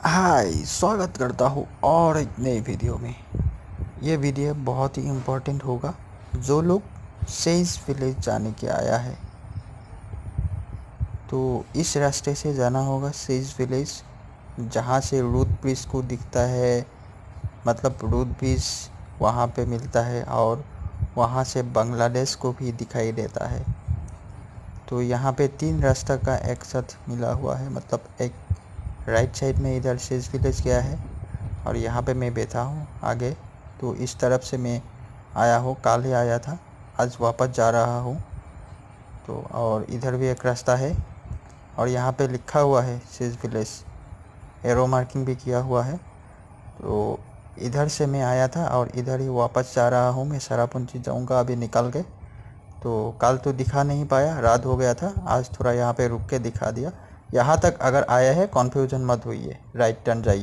हाय, स्वागत करता हूँ और एक नई वीडियो में। ये वीडियो बहुत ही इम्पोर्टेंट होगा जो लोग सेज विलेज जाने के आया है। तो इस रास्ते से जाना होगा सेज विलेज, जहाँ से रूट ब्रिज को दिखता है। मतलब रूट ब्रिज वहाँ पे मिलता है और वहाँ से बांग्लादेश को भी दिखाई देता है। तो यहाँ पे 3 रास्ता का एक साथ मिला हुआ है। मतलब एक राइट साइड में इधर सेज विलेज गया है और यहाँ पे मैं बैठा हूँ आगे। तो इस तरफ से मैं आया हूँ, कल ही आया था, आज वापस जा रहा हूँ। तो और इधर भी एक रास्ता है और यहाँ पे लिखा हुआ है सेज विलेज, एरो मार्किंग भी किया हुआ है। तो इधर से मैं आया था और इधर ही वापस जा रहा हूँ। मैं सरापुंजी जाऊँगा अभी निकल के। तो कल तो दिखा नहीं पाया, रात हो गया था। आज थोड़ा यहाँ पे रुक के दिखा दिया। यहाँ तक अगर आया है कन्फ्यूजन मत होइए, राइट टर्न जाइए।